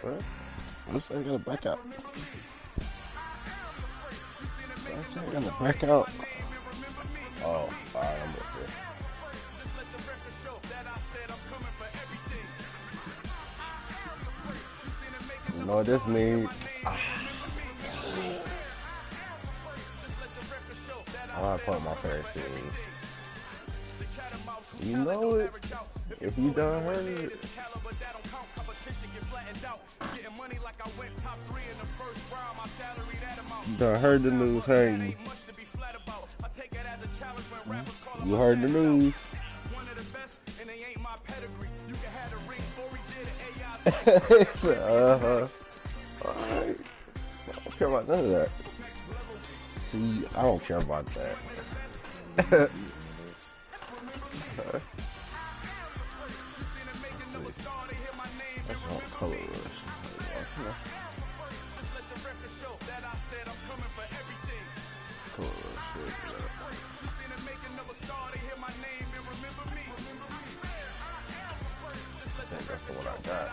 What? This ain't gonna back out. This ain't gonna back out. Oh, alright, I'm up here. You know what this means? I'm not playing my favorite team. You know it. If you done heard it. You done heard the news, haven't you? You heard the news. Uh-huh. Alright. I don't care about none of that. See, I don't care about that. That's all color rush. Color rush. I think that's the one I got.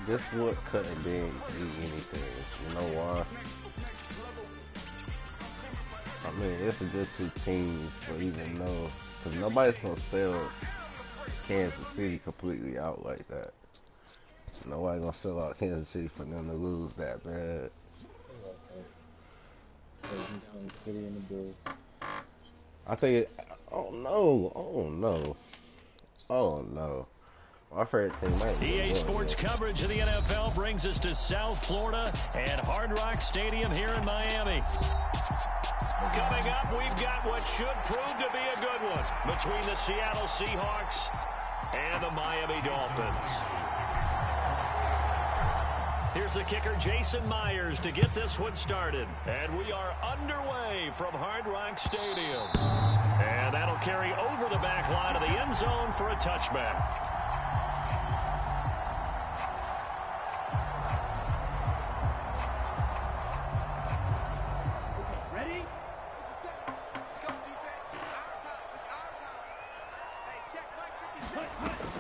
This would couldn't be anything. You know why? I mean, it's a good two teams, but even though, because nobody's gonna sell Kansas City completely out like that. Nobody's gonna sell out Kansas City for them to lose that bad. I think oh no. My favorite team, EA Sports coverage of the NFL brings us to South Florida and Hard Rock Stadium here in Miami. Coming up, we've got what should prove to be a good one between the Seattle Seahawks and the Miami Dolphins. Here's the kicker, Jason Myers, to get this one started. And we are underway from Hard Rock Stadium. And that'll carry over the back line of the end zone for a touchback.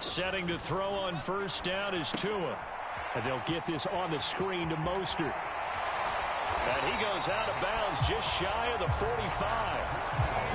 Setting to throw on first down is Tua. And they'll get this on the screen to Mostert. And he goes out of bounds just shy of the 45.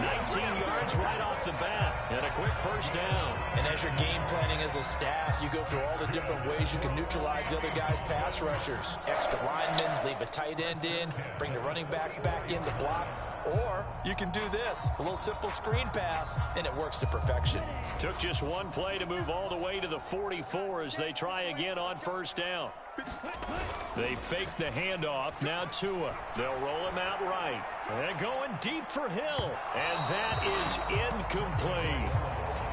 19 yards right off the bat. And a quick first down. And as you're game planning as a staff, you go through all the different ways you can neutralize the other guy's pass rushers. Extra linemen, leave a tight end in, bring the running backs back in to block. Or you can do this, a little simple screen pass, and it works to perfection. Took just one play to move all the way to the 44 as they try again on first down. They fake the handoff. Now Tua. They'll roll him out right. And going deep for Hill. And that is incomplete.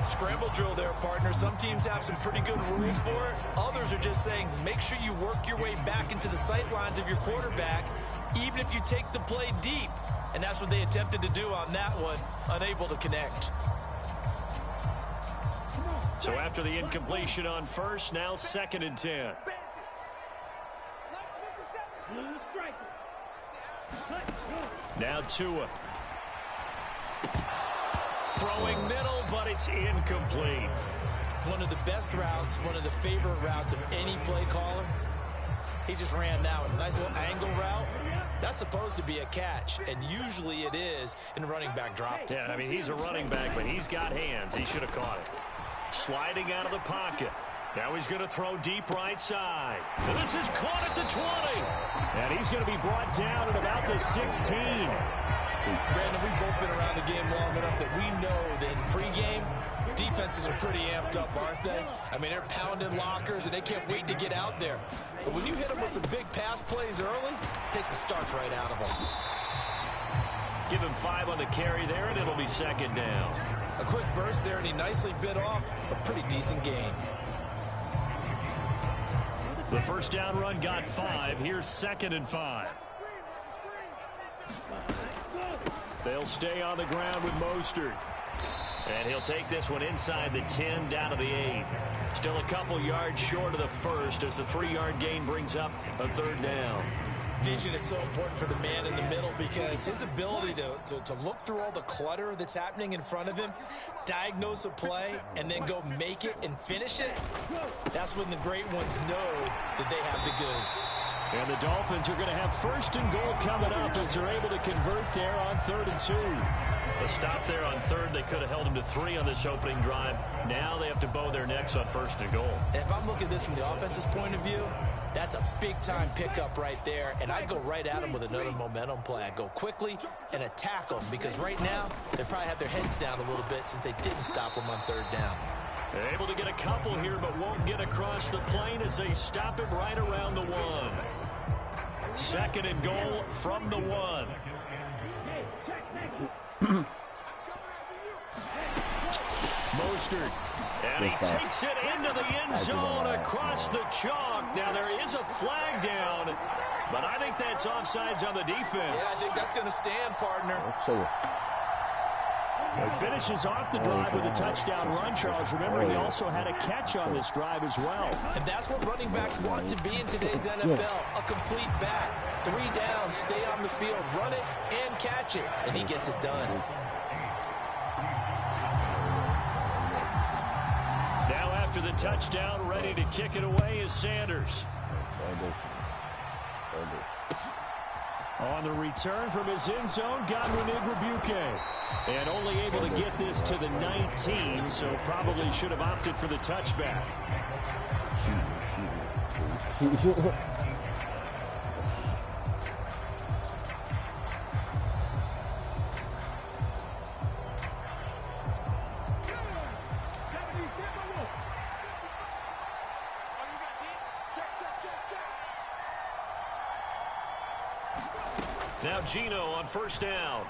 Scramble drill there, partner. Some teams have some pretty good rules for it. Others are just saying, make sure you work your way back into the sight lines of your quarterback, even if you take the play deep. And that's what they attempted to do on that one, unable to connect. So after the incompletion on first, now 2nd and 10. Now Tua. Throwing middle, but it's incomplete. One of the best routes, one of the favorite routes of any play caller. He just ran that one. Nice little angle route. That's supposed to be a catch, and usually it is in running back drop. Yeah, I mean, he's a running back, but he's got hands. He should have caught it. Sliding out of the pocket. Now he's going to throw deep right side. And this is caught at the 20. And he's going to be brought down at about the 16. Brandon, we've both been around the game long enough that we know that in pregame, defenses are pretty amped up, aren't they? I mean, they're pounding lockers, and they can't wait to get out there. But when you hit them with some big pass plays early, it takes the starch right out of them. Give him 5 on the carry there, and it'll be 2nd down. A quick burst there, and he nicely bit off a pretty decent gain. The first down run got 5. Here's 2nd and 5. They'll stay on the ground with Mostert. And he'll take this one inside the 10, down to the 8. Still a couple yards short of the first as the 3-yard gain brings up a 3rd down. Vision is so important for the man in the middle because his ability to look through all the clutter that's happening in front of him, diagnose a play, and then go make it and finish it, that's when the great ones know that they have the goods. And the Dolphins are going to have 1st and goal coming up as they're able to convert there on 3rd and 2. A stop there on 3rd. They could have held him to 3 on this opening drive. Now they have to bow their necks on 1st and goal. And if I'm looking at this from the offense's point of view, that's a big-time pickup right there, and I go right at them with another momentum play. I go quickly and attack them because right now they probably have their heads down a little bit since they didn't stop them on 3rd down. They're able to get a couple here, but won't get across the plane as they stop it right around the 1. 2nd and goal from the 1. Mostert. And he takes it into the end zone across the chalk. Now there is a flag down, but I think that's offsides on the defense. Yeah, I think that's going to stand, partner. He finishes off the drive with a touchdown run, Charles. Remember, he also had a catch on this drive as well. And that's what running backs want to be in today's NFL, a complete back. 3 down, stay on the field, run it, and catch it. And he gets it done. Now after the touchdown, ready to kick it away is Sanders. On the return from his end zone, Godwin Igwebuike. And only able to get this to the 19, so probably should have opted for the touchback. Now Gino on 1st down.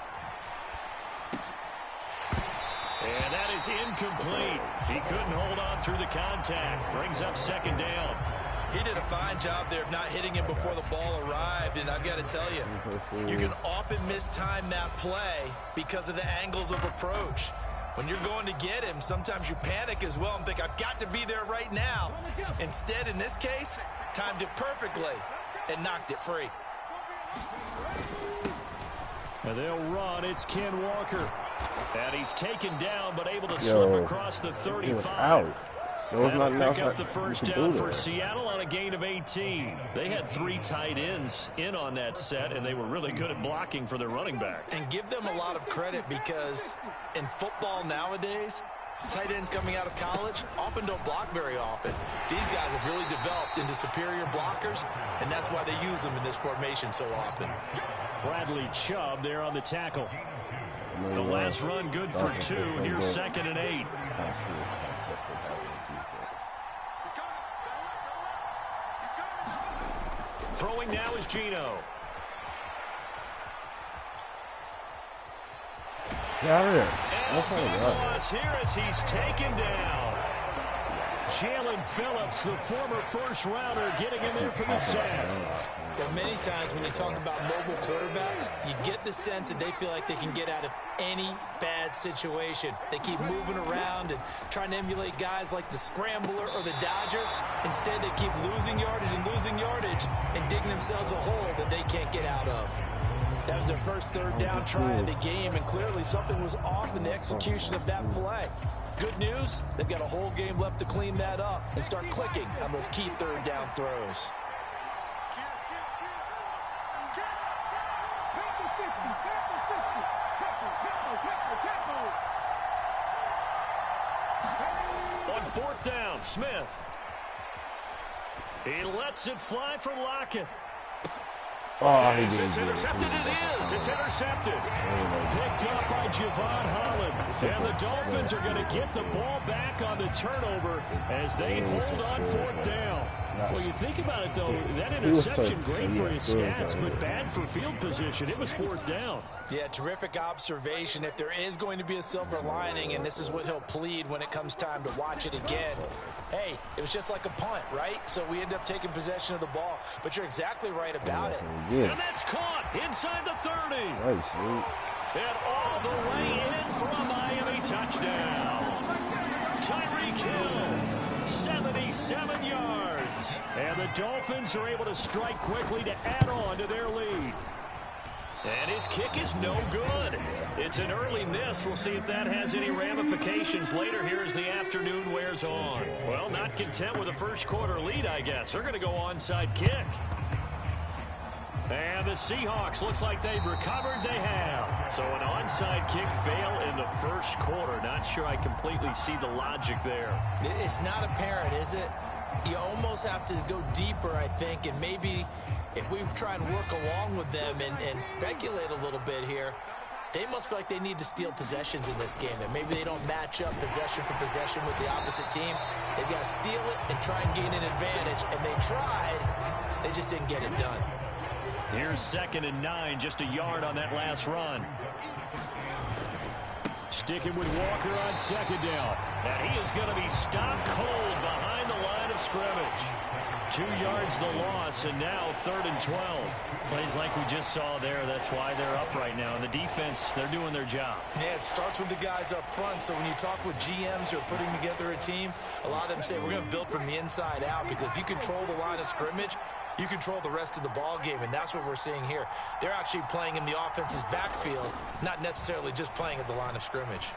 And that is incomplete. He couldn't hold on through the contact. Brings up 2nd down. He did a fine job there of not hitting him before the ball arrived, and I've got to tell you, you can often mistime that play because of the angles of approach. When you're going to get him, sometimes you panic as well and think, I've got to be there right now. Instead, in this case, timed it perfectly and knocked it free. And they'll run. It's Ken Walker. And he's taken down, but able to slip across the 35. That'll pick up the 1st down for Seattle on a gain of 18. They had 3 tight ends in on that set, and they were really good at blocking for their running back. And give them a lot of credit because in football nowadays, tight ends coming out of college often don't block very often. These guys have really developed into superior blockers, and that's why they use them in this formation so often. Bradley Chubb there on the tackle. The last run good for 2. Here's 2nd and 8. Throwing now is Gino. And a big loss here as he's taken down. Jalen Phillips, the former 1st rounder, getting in there for the sack. Well, many times when you talk about mobile quarterbacks, you get the sense that they feel like they can get out of any bad situation. They keep moving around and trying to emulate guys like the Scrambler or the Dodger. Instead, they keep losing yardage and digging themselves a hole that they can't get out of. That was their first 3rd down try of the game, and clearly something was off in the execution of that play. Good news, they've got a whole game left to clean that up and start clicking on those key 3rd down throws. On 4th down, Smith. He lets it fly for Lockett. Is this intercepted? It is. It's intercepted. Picked up by Javon Holland. And the Dolphins are going to get the ball back on the turnover as they hold on 4th down. Well, you think about it, though, that interception, great for his stats, but bad for field position. It was 4th down. Yeah, terrific observation. If there is going to be a silver lining, and this is what he'll plead when it comes time to watch it again, hey, it was just like a punt, right? So we end up taking possession of the ball. But you're exactly right about it. And that's caught inside the 30. And all the way in for a Miami touchdown. Tyreek Hill, 77 yards. And the Dolphins are able to strike quickly to add on to their lead. And his kick is no good. It's an early miss. We'll see if that has any ramifications later here as the afternoon wears on. Well, not content with a first quarter lead, I guess. They're going to go onside kick. And the Seahawks, looks like they've recovered. They have. So an onside kick fail in the first quarter. Not sure I completely see the logic there. It's not apparent, is it? You almost have to go deeper, I think, and maybe if we try and work along with them and speculate a little bit here, they must feel like they need to steal possessions in this game, and maybe they don't match up possession for possession with the opposite team. They've got to steal it and try and gain an advantage, and they tried. They just didn't get it done. Here's 2nd and 9, just a yard on that last run. Sticking with Walker on 2nd down. And he is going to be stopped cold behind the line of scrimmage. 2 yards the loss, and now 3rd and 12. Plays like we just saw there. That's why they're up right now. And the defense, they're doing their job. Yeah, it starts with the guys up front. So when you talk with GMs who are putting together a team, a lot of them say we're going to build from the inside out, because if you control the line of scrimmage, you control the rest of the ball game, and that's what we're seeing here. They're actually playing in the offense's backfield, not necessarily just playing at the line of scrimmage.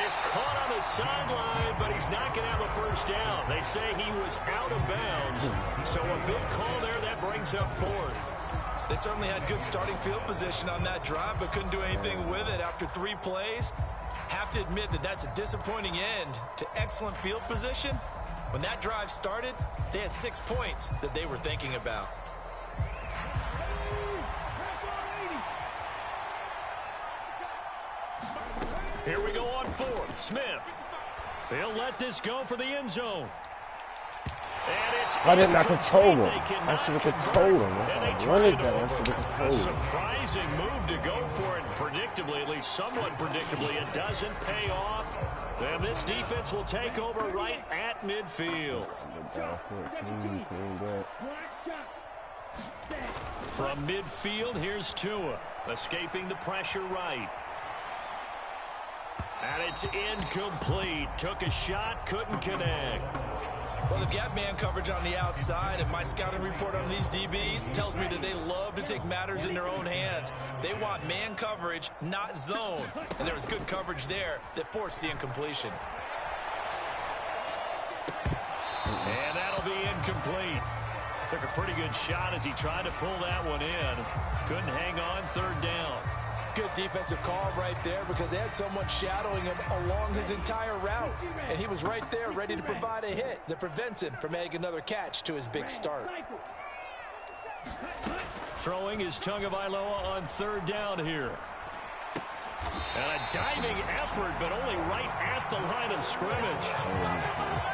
He's caught on the sideline, but he's not going to have a first down. They say he was out of bounds. So a big call there that brings up 4th. They certainly had good starting field position on that drive, but couldn't do anything with it after 3 plays. Have to admit that that's a disappointing end to excellent field position. When that drive started, they had 6 points that they were thinking about. Here we go on 4th. Smith. He'll let this go for the end zone. And it's I did not control him. I should have controlled him. I wanted that. I should have controlled him. A surprising move to go for it. Predictably, at least somewhat predictably, it doesn't pay off. And this defense will take over right at midfield. From midfield, here's Tua, escaping the pressure right. And it's incomplete. Took a shot, couldn't connect. Well, they've got man coverage on the outside, and my scouting report on these DBs tells me that they love to take matters in their own hands. They want man coverage, not zone. And there was good coverage there that forced the incompletion. And that'll be incomplete. Took a pretty good shot as he tried to pull that one in. Couldn't hang on, 3rd down. Good defensive call right there, because they had someone shadowing him along his entire route. And he was right there ready to provide a hit that prevents him from making another catch to his big start. Throwing is Tagovailoa on 3rd down here. And a diving effort, but only right at the line of scrimmage.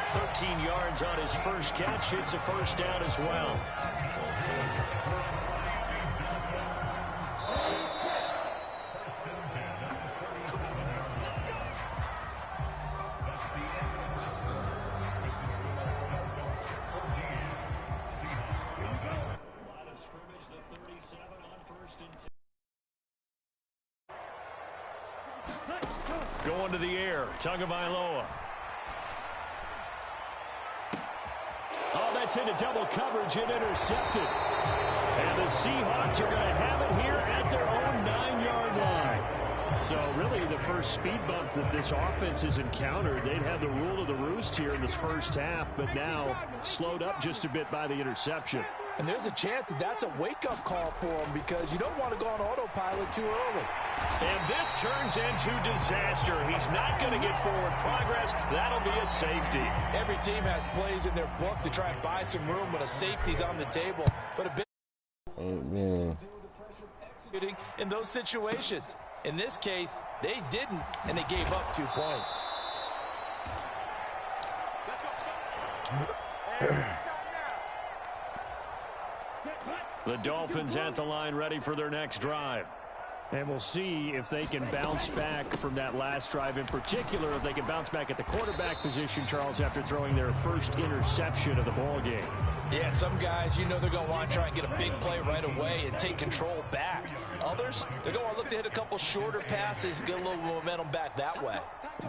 13 yards on his first catch. It's a first down as well. Going to the air, Tagovailoa. Oh, that's into double coverage and intercepted. And the Seahawks are going to have it here at their own 9-yard line. So really the first speed bump that this offense has encountered, they'd had the rule of the roost here in this first half, but now slowed up just a bit by the interception. And there's a chance that that's a wake-up call for him, because you don't want to go on autopilot too early. And this turns into disaster. He's not going to get forward progress. That'll be a safety. Every team has plays in their book to try and buy some room when a safety's on the table. But a bit in those situations. In this case, they didn't, and they gave up 2 points. The Dolphins at the line, ready for their next drive. And we'll see if they can bounce back from that last drive. In particular, if they can bounce back at the quarterback position, Charles, after throwing their first interception of the ball game. Yeah, some guys, you know they're going to want to try and get a big play right away and take control back. Others, they're going to want to look to hit a couple shorter passes, get a little momentum back that way.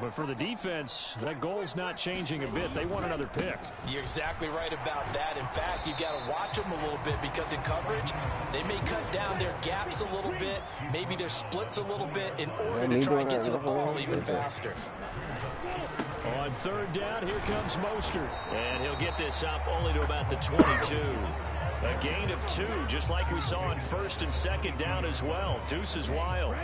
But for the defense, that goal's not changing a bit. They want another pick. You're exactly right about that. In fact, you've got to watch them a little bit because in coverage, they may cut down their gaps a little bit, maybe their splits a little bit in order to try and get to the ball even faster. On third down, here comes Mostert. And he'll get this up only to about the 22. A gain of 2, just like we saw on first and second down as well. Deuce is wild.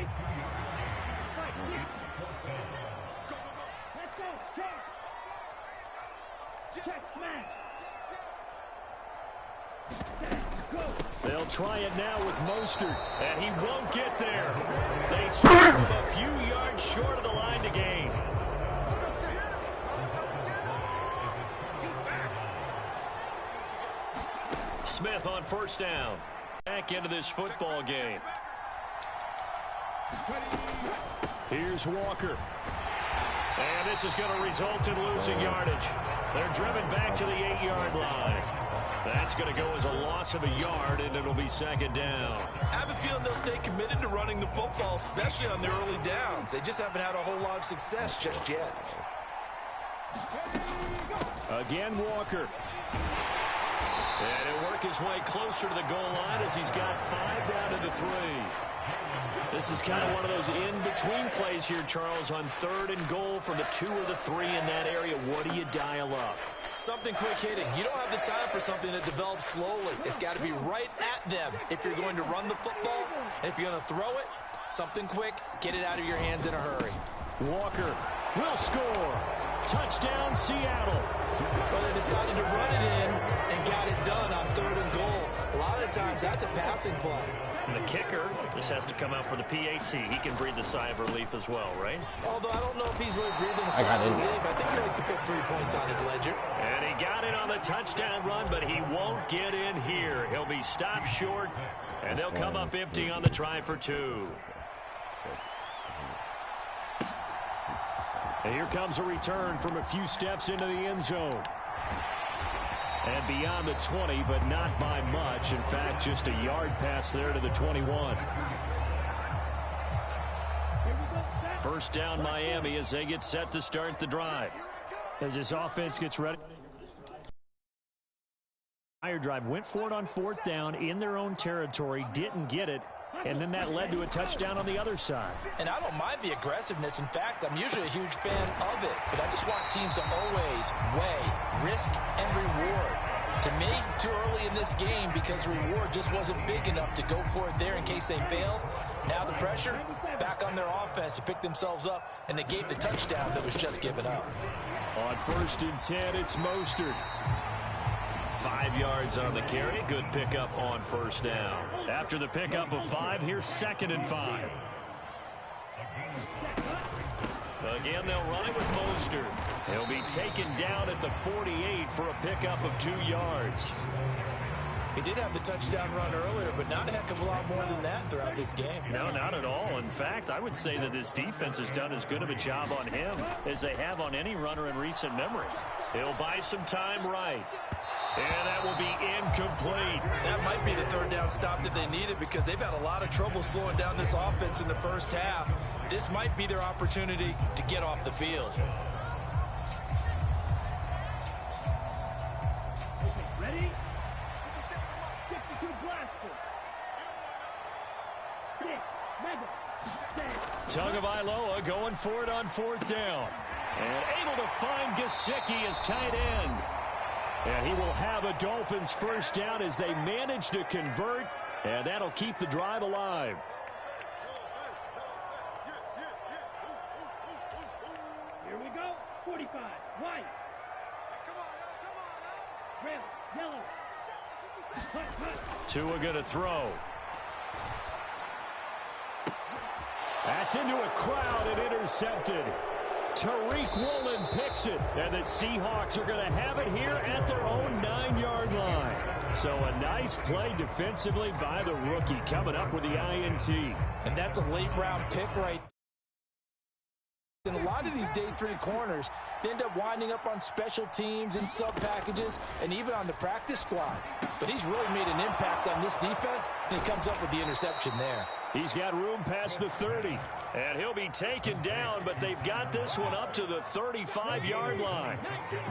They'll try it now with Mostert, and he won't get there. They strip him a few yards short of the line to gain. Smith on first down. Back into this football game. Here's Walker. And this is going to result in losing yardage. They're driven back to the 8-yard line. That's going to go as a loss of a yard, and it'll be second down. I have a feeling they'll stay committed to running the football, especially on their early downs. They just haven't had a whole lot of success just yet. Again, Walker. And he'll work his way closer to the goal line as he's got 5 down to the 3. This is kind of one of those in-between plays here, Charles, on third and goal from the 2 or the 3 in that area. What do you dial up? Something quick hitting. You don't have the time for something that develops slowly. It's got to be right at them if you're going to run the football. And if you're going to throw it, something quick, get it out of your hands in a hurry. Walker will score. Touchdown, Seattle. Well, they decided to run it in and got it done on third and goal. A lot of times, that's a passing play. And the kicker just has to come out for the PAT. He can breathe the sigh of relief as well, right? Although I don't know if he's really breathing a sigh of relief. I think he likes to put 3 points on his ledger. And he got it on the touchdown run, but he won't get in here. He'll be stopped short, and they'll come up empty on the try for 2. And here comes a return from a few steps into the end zone. And beyond the 20, but not by much. In fact, just a yard pass there to the 21. First down, Miami, as they get set to start the drive. As this offense gets ready. Fire drive went for it on fourth down in their own territory, didn't get it. And then that led to a touchdown on the other side. And I don't mind the aggressiveness. In fact, I'm usually a huge fan of it. But I just want teams to always weigh risk and reward. To me, too early in this game because the reward just wasn't big enough to go for it there in case they failed. Now the pressure back on their offense to pick themselves up and negate the touchdown that was just given up. On first and 10, it's Mostert. 5 yards on the carry. Good pickup on first down. After the pickup of 5, here's second and 5. Again, they'll run it with Mostert. He'll be taken down at the 48 for a pickup of 2 yards. He did have the touchdown run earlier, but not a heck of a lot more than that throughout this game. No, not at all. In fact, I would say that this defense has done as good of a job on him as they have on any runner in recent memory. He'll buy some time right. And that will be incomplete. That might be the third down stop that they needed because they've had a lot of trouble slowing down this offense in the first half. This might be their opportunity to get off the field. Ready? Tagovailoa going for it on fourth down. And able to find Gesicki as tight end. And he will have a Dolphins first down as they manage to convert. And that'll keep the drive alive. Here we go. 45. White. Red. Yellow. Tua going to throw. That's into a crowd and intercepted. Tariq Woolen picks it, and the Seahawks are going to have it here at their own 9-yard line. So a nice play defensively by the rookie coming up with the INT. And that's a late-round pick right there. And a lot of these day 3 corners end up winding up on special teams and sub packages and even on the practice squad. But he's really made an impact on this defense, and he comes up with the interception there. He's got room past the 30, and he'll be taken down, but they've got this one up to the 35-yard line.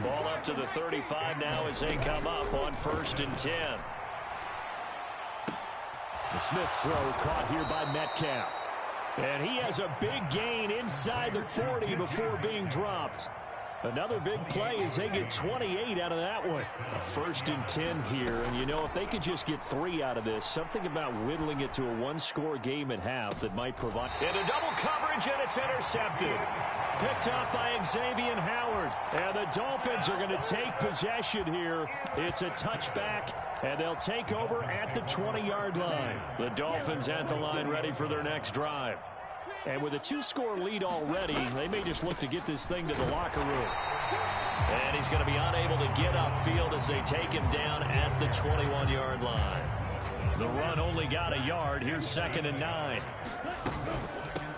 Ball up to the 35 now as they come up on 1st and 10. The Smith throw caught here by Metcalf. And he has a big gain inside the 40 before being dropped. Another big play as they get 28 out of that one. A 1st and 10 here, and you know, if they could just get 3 out of this, something about whittling it to a one-score game at half that might provide. Into double coverage, and it's intercepted. Picked up by Xavier Howard. And the Dolphins are going to take possession here. It's a touchback, and they'll take over at the 20-yard line. The Dolphins at the line ready for their next drive. And with a 2-score lead already, they may just look to get this thing to the locker room. And he's going to be unable to get upfield as they take him down at the 21-yard line. The run only got a yard. Here's 2nd and 9.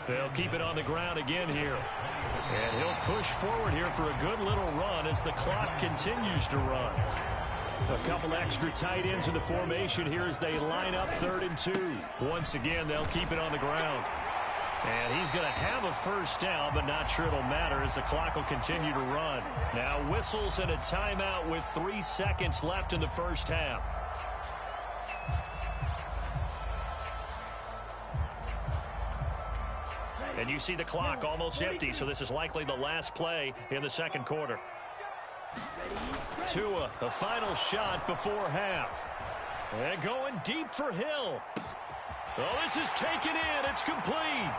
They'll keep it on the ground again here. And he'll push forward here for a good little run as the clock continues to run. A couple extra tight ends in the formation here as they line up 3rd and 2. Once again, they'll keep it on the ground. And he's going to have a 1st down, but not sure it'll matter as the clock will continue to run. Now whistles and a timeout with 3 seconds left in the 1st half. And you see the clock almost empty, so this is likely the last play in the 2nd quarter. Tua, the final shot before half. And going deep for Hill. Oh, this is taken in. It's complete.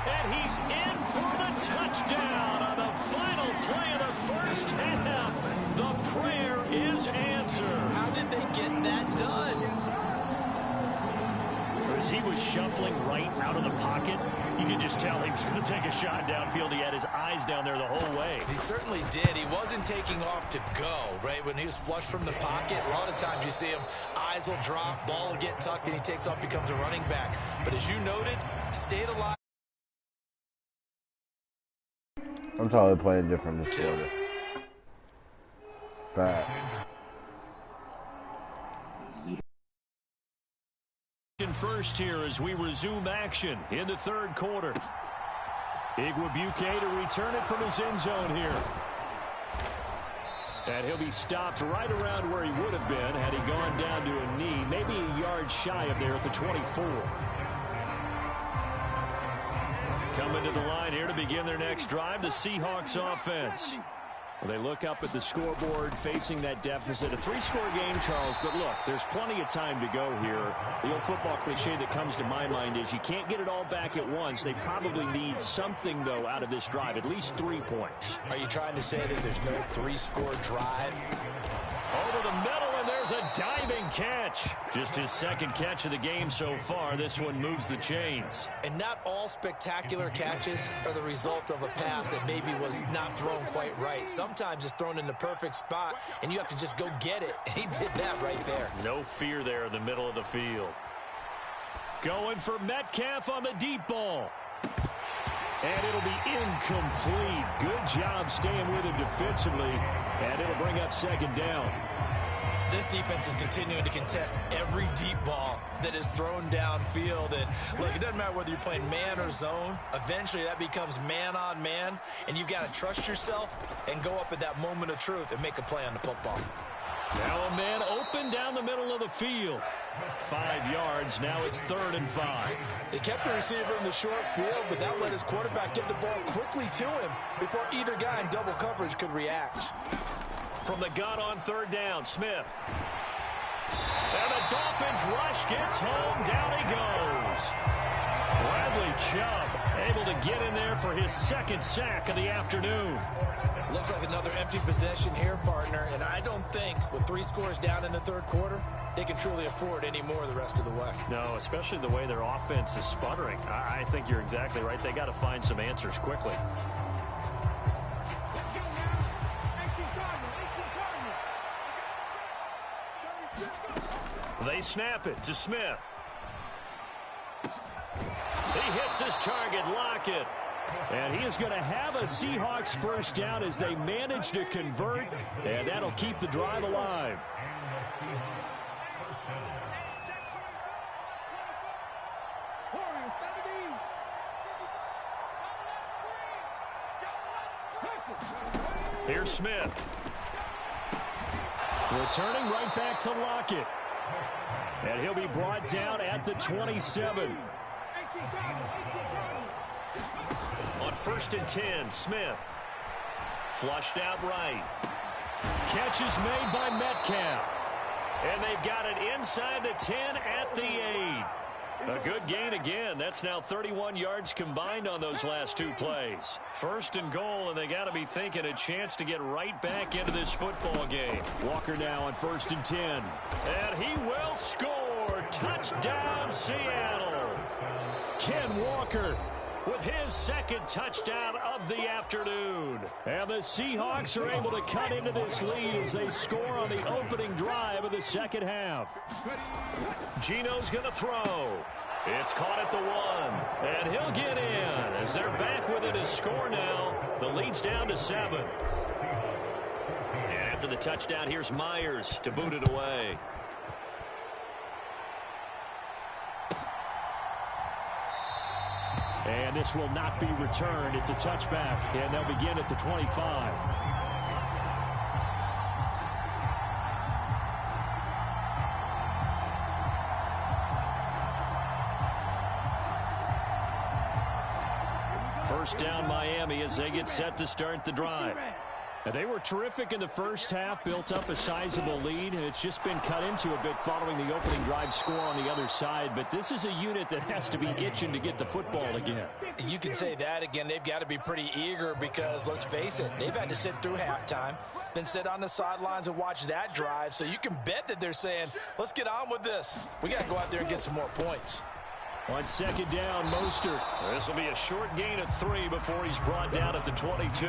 And he's in for the touchdown on the final play of the 1st half. The prayer is answered. How did they get that done? As he was shuffling right out of the pocket, you could just tell he was going to take a shot downfield. He had his eyes down there the whole way. He certainly did. He wasn't taking off to go, right? When he was flush from the pocket, a lot of times you see him, eyes will drop, ball will get tucked, and he takes off, becomes a running back. But as you noted, stayed alive. I'm totally playing different this quarter. Fact. First here as we resume action in the 3rd quarter. Igwebuike to return it from his end zone here. And he'll be stopped right around where he would have been had he gone down to a knee, maybe a yard shy of there at the 24. Coming to the line here to begin their next drive, the Seahawks offense. Well, they look up at the scoreboard facing that deficit. A 3-score game, Charles, but look, there's plenty of time to go here. The old football cliche that comes to my mind is you can't get it all back at once. They probably need something, though, out of this drive, at least 3 points. Are you trying to say that there's no 3-score drive? Over the middle, and there's a diving catch. Just his 2nd catch of the game so far. This one moves the chains. And not all spectacular catches are the result of a pass that maybe was not thrown quite right. Sometimes it's thrown in the perfect spot, and you have to just go get it. He did that right there. No fear there in the middle of the field. Going for Metcalf on the deep ball. And it'll be incomplete. Good job staying with him defensively. And it'll bring up 2nd down. This defense is continuing to contest every deep ball that is thrown downfield. And look, it doesn't matter whether you're playing man or zone. Eventually that becomes man on man. And you've got to trust yourself and go up at that moment of truth and make a play on the football. Now a man open down the middle of the field. 5 yards. Now it's 3rd and 5. They kept the receiver in the short field, but that let his quarterback get the ball quickly to him before either guy in double coverage could react. From the gun on 3rd down, Smith. And the Dolphins rush gets home. Down he goes. Bradley Chubb able to get in there for his 2nd sack of the afternoon. Looks like another empty possession here, partner, and I don't think with 3 scores down in the 3rd quarter, they can truly afford any more the rest of the way. No, especially the way their offense is sputtering. I think you're exactly right. They got to find some answers quickly. They snap it to Smith. He hits his target, Lockett. And he is going to have a Seahawks first down as they manage to convert, and that'll keep the drive alive. Here's Smith. Returning right back to Lockett. And he'll be brought down at the 27. On 1st and 10, Smith. Flushed out right. Catch is made by Metcalf. And they've got it inside the 10 at the 8. A good gain again. That's now 31 yards combined on those last two plays. 1st and goal, and they got to be thinking a chance to get right back into this football game. Walker now on 1st and 10. And he will score. Touchdown, Seattle. Ken Walker with his second touchdown of the afternoon. And the Seahawks are able to cut into this lead as they score on the opening drive of the second half. Geno's going to throw. It's caught at the 1. And he'll get in as they're back within a score now. The lead's down to 7. And after the touchdown, here's Myers to boot it away. And this will not be returned. It's a touchback, and they'll begin at the 25. First down, Miami, as they get set to start the drive. And they were terrific in the first half, built up a sizable lead, and it's just been cut into a bit following the opening drive score on the other side. But this is a unit that has to be itching to get the football again. You can say that again. They've got to be pretty eager because, let's face it, they've had to sit through halftime, then sit on the sidelines and watch that drive. So you can bet that they're saying, let's get on with this. We got to go out there and get some more points. On 2nd down, Mostert. This will be a short gain of 3 before he's brought down at the 22.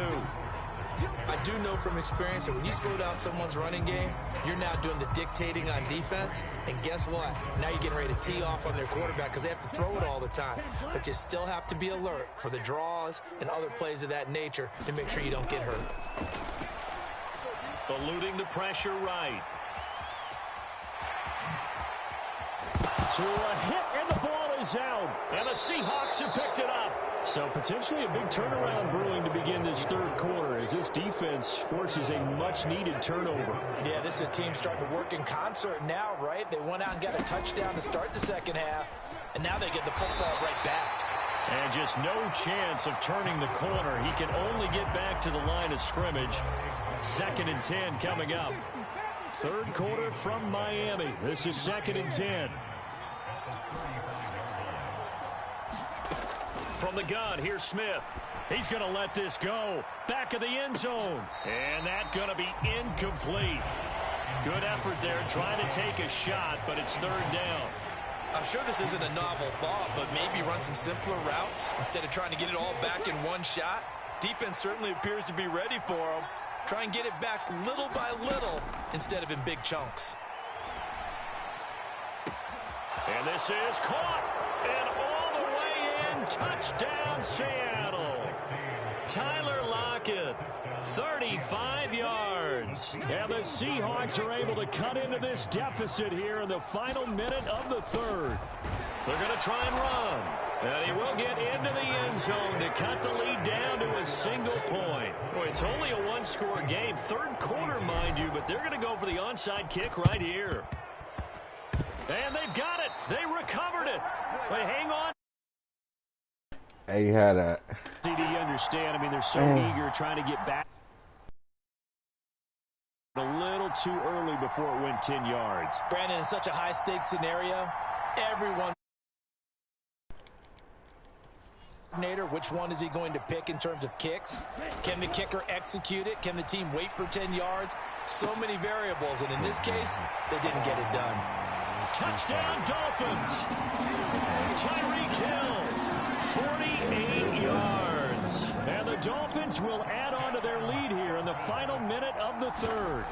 I do know from experience that when you slow down someone's running game, you're now doing the dictating on defense. And guess what? Now you're getting ready to tee off on their quarterback because they have to throw it all the time. But you still have to be alert for the draws and other plays of that nature to make sure you don't get hurt. Eluding the pressure right. To a hit, and the ball is out. And the Seahawks have picked it up. So potentially a big turnaround brewing to begin this third quarter as this defense forces a much-needed turnover. Yeah, this is a team starting to work in concert now, right? They went out and got a touchdown to start the second half, and now they get the football right back. And just no chance of turning the corner. He can only get back to the line of scrimmage. 2nd and 10 coming up. Third quarter from Miami. This is 2nd and 10. From the gun, here's Smith. He's going to let this go. Back of the end zone. And that's going to be incomplete. Good effort there trying to take a shot, but it's 3rd down. I'm sure this isn't a novel thought, but maybe run some simpler routes instead of trying to get it all back in one shot. Defense certainly appears to be ready for them. Try and get it back little by little instead of in big chunks. And this is caught. And all the way in. Touchdown, Seattle. Tyler Lockett, 35 yards. And the Seahawks are able to cut into this deficit here in the final minute of the third. They're going to try and run. And he will get into the end zone to cut the lead down to a single point. Boy, it's only a one-score game. Third quarter, mind you, but they're going to go for the onside kick right here. And they've got it. They recovered it. Wait, hang on. Hey, you had that. Do you understand? I mean, they're so eager trying to get back. A little too early before it went 10 yards. Brandon, in such a high-stakes scenario, everyone... Which one is he going to pick in terms of kicks? Can the kicker execute it? Can the team wait for 10 yards? So many variables, and in this case, they didn't get it done. Touchdown, Dolphins. Tyreek Hill, 48 yards. And the Dolphins will add on to their lead here in the final minute of the third.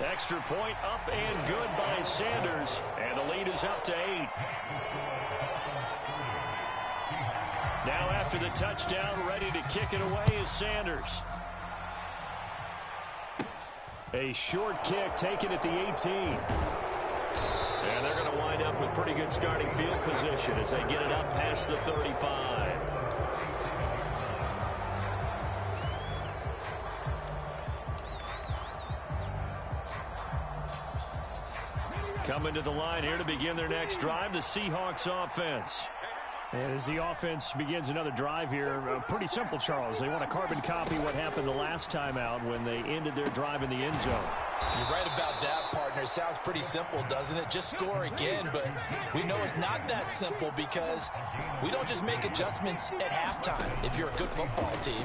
Extra point up and good by Sanders, and the lead is up to 8. After the touchdown, ready to kick it away is Sanders. A short kick taken at the 18. And they're going to wind up with pretty good starting field position as they get it up past the 35. Coming to the line here to begin their next drive, the Seahawks offense. And as the offense begins another drive here, pretty simple, Charles. They want to carbon copy what happened the last time out when they ended their drive in the end zone. You're right about that, partner. It sounds pretty simple, doesn't it? Just score again, but we know it's not that simple because we don't just make adjustments at halftime if you're a good football team.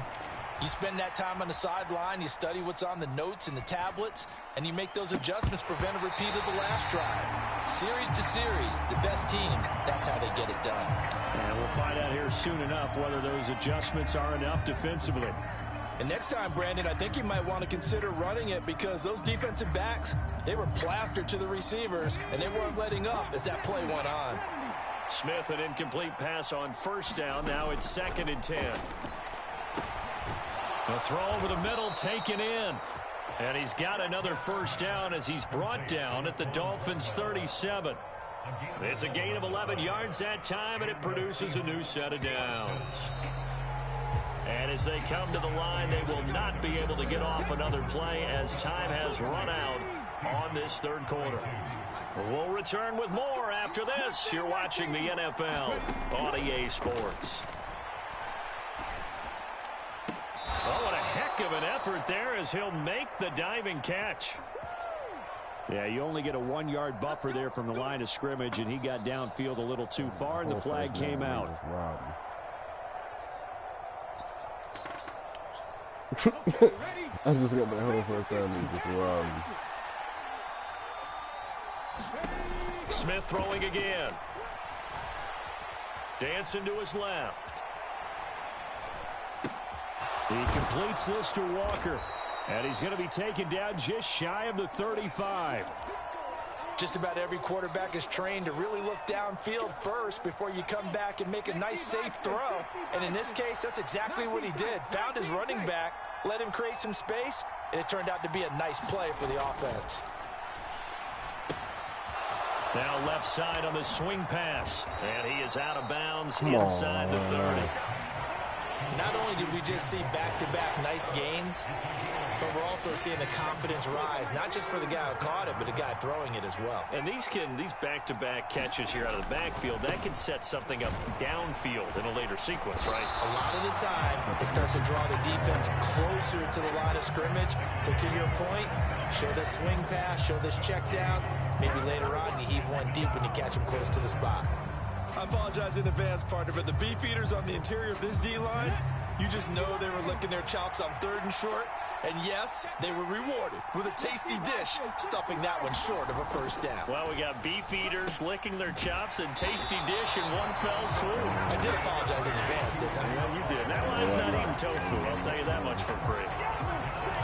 You spend that time on the sideline, you study what's on the notes and the tablets, and you make those adjustments, prevent a repeat of the last drive. Series to series, the best teams, that's how they get it done. And we'll find out here soon enough whether those adjustments are enough defensively. And next time, Brandon, I think you might want to consider running it because those defensive backs, they were plastered to the receivers, and they weren't letting up as that play went on. Smith, an incomplete pass on first down. Now it's 2nd and 10. The throw over the middle taken in. And he's got another first down as he's brought down at the Dolphins' 37. It's a gain of 11 yards that time, and it produces a new set of downs. And as they come to the line, they will not be able to get off another play as time has run out on this third quarter. We'll return with more after this. You're watching the NFL on EA Sports. Oh, what a heck of an effort there as he'll make the diving catch. Yeah, you only get a 1-yard buffer there from the line of scrimmage, and he got downfield a little too far, and the flag came out. I just got my whole first time and just robbed me. Smith throwing again. Dancing to his left. He completes this to Walker. And he's going to be taken down just shy of the 35. Just about every quarterback is trained to really look downfield first before you come back and make a nice, safe throw. And in this case, that's exactly what he did. Found his running back, let him create some space, and it turned out to be a nice play for the offense. Now left side on the swing pass. And he is out of bounds inside the 30. Not only did we just see back-to-back nice gains, but we're also seeing the confidence rise, not just for the guy who caught it, but the guy throwing it as well. And these back-to-back catches here out of the backfield, that can set something up downfield in a later sequence, right? A lot of the time, it starts to draw the defense closer to the line of scrimmage. So to your point, show this swing pass, show this check down. Maybe later on, you heave one deep and you catch him close to the spot. I apologize in advance, partner, but the beefeaters on the interior of this D-line, you just know they were licking their chops on 3rd and short. And yes, they were rewarded with a tasty dish, stuffing that one short of a first down. Well, we got beefeaters licking their chops and tasty dish in one fell swoop. I did apologize in advance, didn't I? Yeah, you did. That line's not eating tofu, I'll tell you that much for free.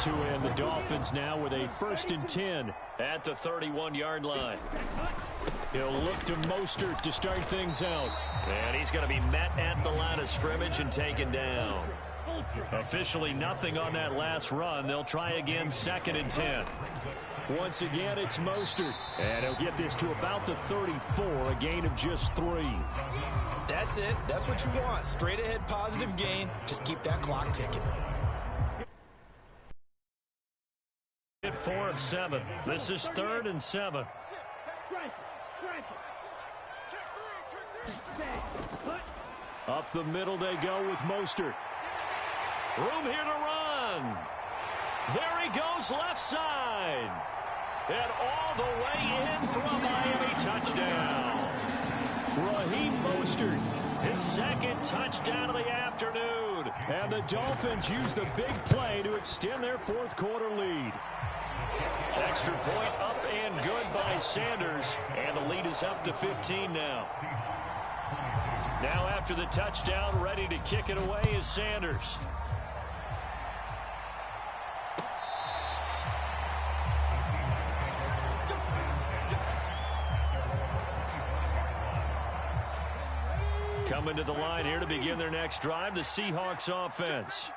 To end the Dolphins now with a 1st and 10 at the 31-yard line. He'll look to Mostert to start things out. And he's going to be met at the line of scrimmage and taken down. Officially nothing on that last run. They'll try again 2nd and 10. Once again, it's Mostert. And he'll get this to about the 34, a gain of just 3. That's it. That's what you want. Straight ahead positive gain. Just keep that clock ticking. 4 of 7. This is 3rd and 7. Up the middle they go with Mostert. Room here to run. There he goes left side. And all the way in for a Miami touchdown. Raheem Mostert, his 2nd touchdown of the afternoon. And the Dolphins use the big play to extend their 4th quarter lead. Extra point up and good by Sanders. And the lead is up to 15 now. Now after the touchdown, ready to kick it away is Sanders. Coming to the line here to begin their next drive, the Seahawks offense.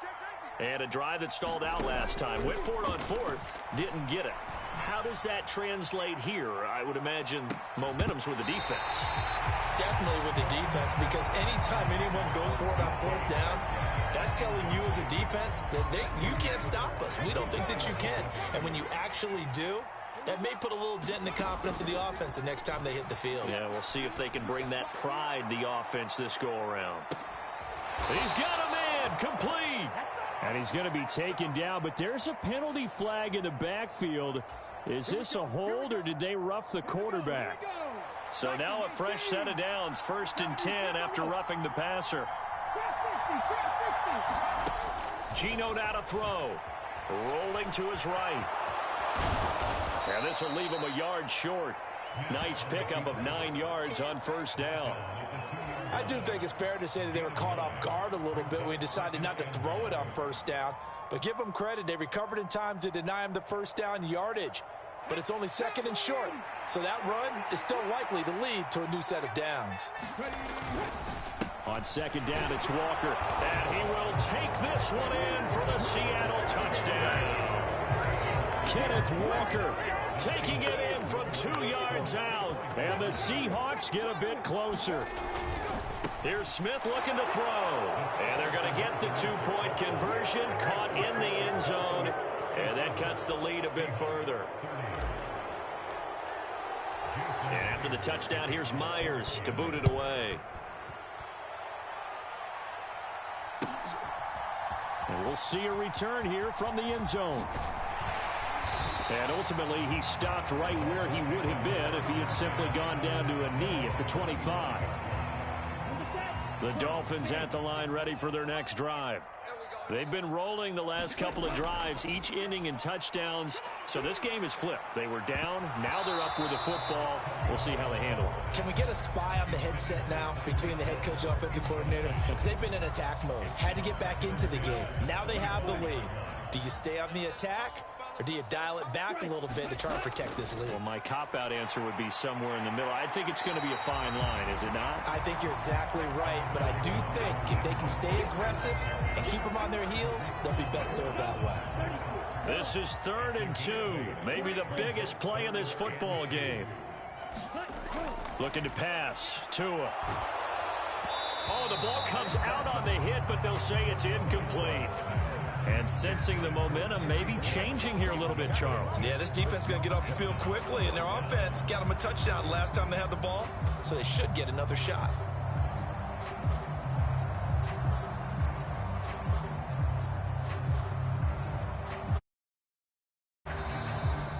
And a drive that stalled out last time. Went for it on fourth, didn't get it. How does that translate here? I would imagine momentum's with the defense. Definitely with the defense, because anytime anyone goes for it on fourth down, that's telling you as a defense that you can't stop us. We don't think that you can. And when you actually do, that may put a little dent in the confidence of the offense the next time they hit the field. Yeah, we'll see if they can bring that pride, the offense, this go-around. He's got a man, complete. And he's going to be taken down, but there's a penalty flag in the backfield. Is this a hold, or did they rough the quarterback? So now a fresh set of downs, 1st and 10 after roughing the passer. Geno now to throw. Rolling to his right. And this will leave him a yard short. Nice pickup of 9 yards on 1st down. I do think it's fair to say that they were caught off guard a little bit when he decided not to throw it on 1st down. But give them credit. They recovered in time to deny him the 1st down yardage. But it's only 2nd and short. So that run is still likely to lead to a new set of downs. On 2nd down, it's Walker. And he will take this one in for the Seattle touchdown. Kenneth Walker taking it in from 2 yards out. And the Seahawks get a bit closer. Here's Smith looking to throw. And they're going to get the 2-point conversion, caught in the end zone. And that cuts the lead a bit further. And after the touchdown, here's Myers to boot it away. And we'll see a return here from the end zone. And ultimately, he stopped right where he would have been if he had simply gone down to a knee at the 25. The Dolphins at the line, ready for their next drive. They've been rolling the last couple of drives, each ending in touchdowns. So this game is flipped. They were down. Now they're up with the football. We'll see how they handle it. Can we get a spy on the headset now between the head coach and offensive coordinator? Because they've been in attack mode. Had to get back into the game. Now they have the lead. Do you stay on the attack, or do you dial it back a little bit to try and protect this lead? Well, my cop-out answer would be somewhere in the middle. I think it's going to be a fine line, is it not? I think you're exactly right, but I do think if they can stay aggressive and keep them on their heels, they'll be best served that way. This is 3rd and 2. Maybe the biggest play in this football game. Looking to pass. Tua. Oh, the ball comes out on the hit, but they'll say it's incomplete. And sensing the momentum maybe changing here a little bit, Charles. Yeah, this defense is going to get off the field quickly, and their offense got them a touchdown last time they had the ball, so they should get another shot.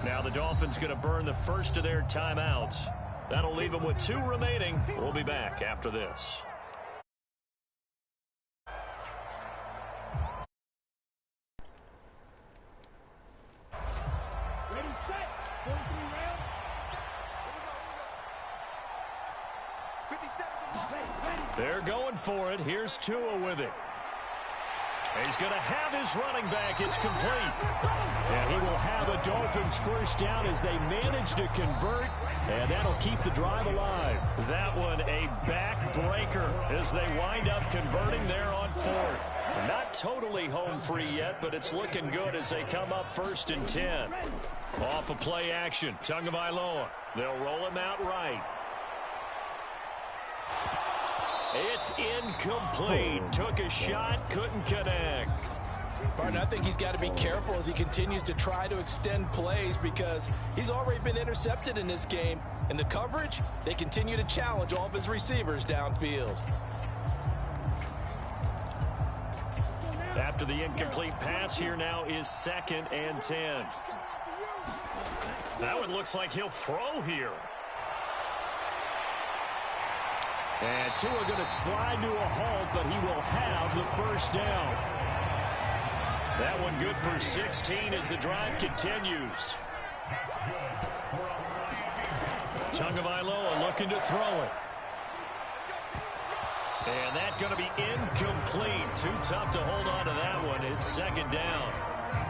Now the Dolphins going to burn the first of their timeouts. That'll leave them with 2 remaining. We'll be back after this. They're going for it. Here's Tua with it. He's going to have his running back. It's complete. And he will have a Dolphins 1st down as they manage to convert. And that'll keep the drive alive. That one a backbreaker as they wind up converting there on 4th. Not totally home free yet, but it's looking good as they come up 1st and 10. Off of play action. Tagovailoa. They'll roll him out right. It's incomplete. Took a shot, couldn't connect. Barton, I think he's got to be careful as he continues to try to extend plays because he's already been intercepted in this game. In the coverage, they continue to challenge all of his receivers downfield. After the incomplete pass, here now is 2nd and 10. That one looks like he'll throw here. And Tua going to slide to a halt, but he will have the 1st down. That one good for 16 as the drive continues. Tagovailoa looking to throw it. And that's going to be incomplete. Too tough to hold on to that one. It's 2nd down.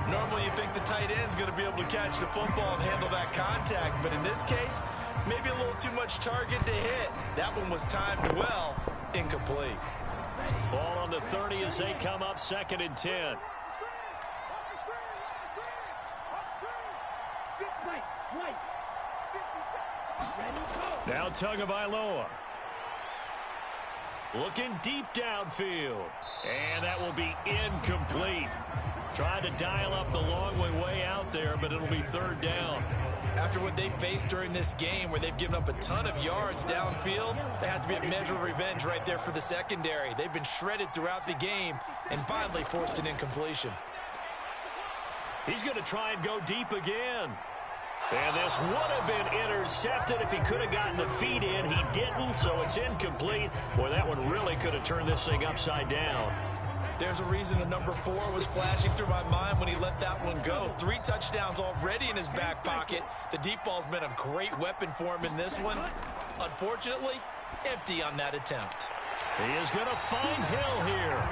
Normally you think the tight end's going to be able to catch the football and handle that contact, but in this case, maybe a little too much target to hit. That one was timed well, Incomplete. Ball on the 30 as they come up 2nd and 10. Now Tagovailoa. Looking deep downfield. And that will be incomplete. Trying to dial up the long way out there, but it'll be 3rd down. After what they faced during this game where they've given up a ton of yards downfield, there has to be a measure of revenge right there for the secondary. They've been shredded throughout the game and finally forced an incompletion. He's going to try and go deep again. And this would have been intercepted if he could have gotten the feet in. He didn't, so it's incomplete. Boy, that one really could have turned this thing upside down. There's a reason the number 4 was flashing through my mind when he let that one go. 3 touchdowns already in his back pocket. The deep ball's been a great weapon for him in this one. Unfortunately, empty on that attempt. He is going to find Hill here.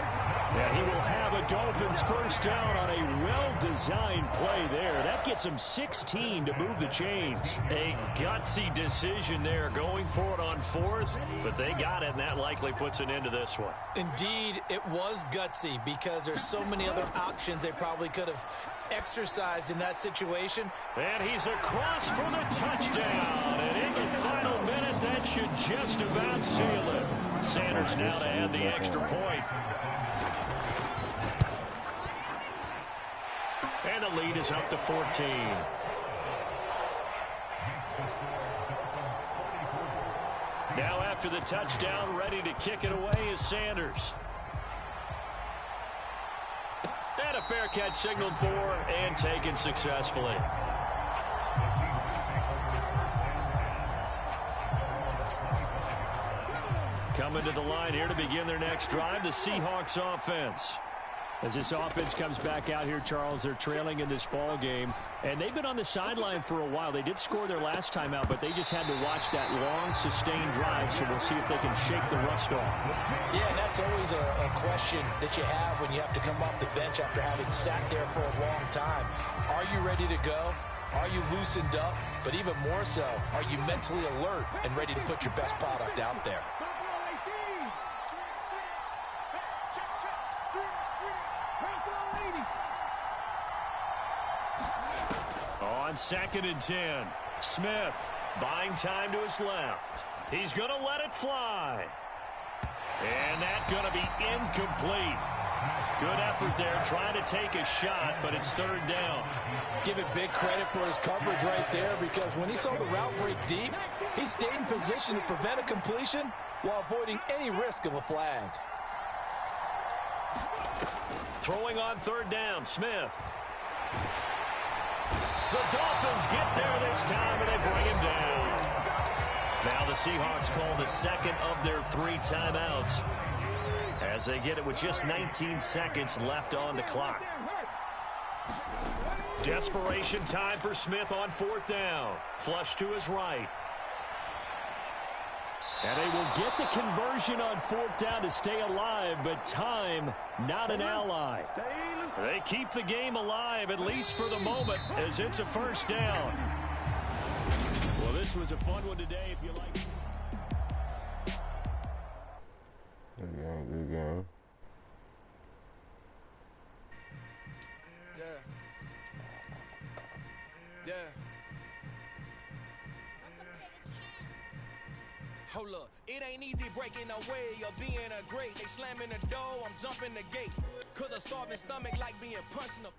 And he will have a Dolphins 1st down on a well-designed play there. That gets him 16 to move the chains. A gutsy decision there going for it on 4th, but they got it, and that likely puts an end to this one. Indeed, it was gutsy because there's so many other options they probably could have exercised in that situation. And he's across for the touchdown. And in the final minute, that should just about seal it. Sanders now to add the extra point. And the lead is up to 14. Now after the touchdown, ready to kick it away is Sanders. And a fair catch signaled for and taken successfully. Coming to the line here to begin their next drive, the Seahawks offense. As this offense comes back out here, Charles, they're trailing in this ball game, and they've been on the sideline for a while. They did score their last time out, but they just had to watch that long, sustained drive, so we'll see if they can shake the rust off. Yeah, and that's always a question that you have when you have to come off the bench after having sat there for a long time. Are you ready to go? Are you loosened up? But even more so, are you mentally alert and ready to put your best product out there? On 2nd and 10, Smith buying time to his left. He's going to let it fly. And that's going to be incomplete. Good effort there, trying to take a shot, but it's 3rd down. Give it big credit for his coverage right there, because when he saw the route break deep, he stayed in position to prevent a completion while avoiding any risk of a flag. Throwing on 3rd down, Smith. The Dolphins get there this time, and they bring him down. Now the Seahawks call the 2nd of their 3 timeouts as they get it with just 19 seconds left on the clock. Desperation time for Smith on 4th down. Flush to his right. And they will get the conversion on 4th down to stay alive, but time not an ally. They keep the game alive, at least for the moment, as it's a 1st down. Well, this was a fun one today, if you like. Good game, good game. Yeah. Hold up, it ain't easy breaking away or being a great. They slamming the door, I'm jumping the gate. Cause a starving stomach like being punched in the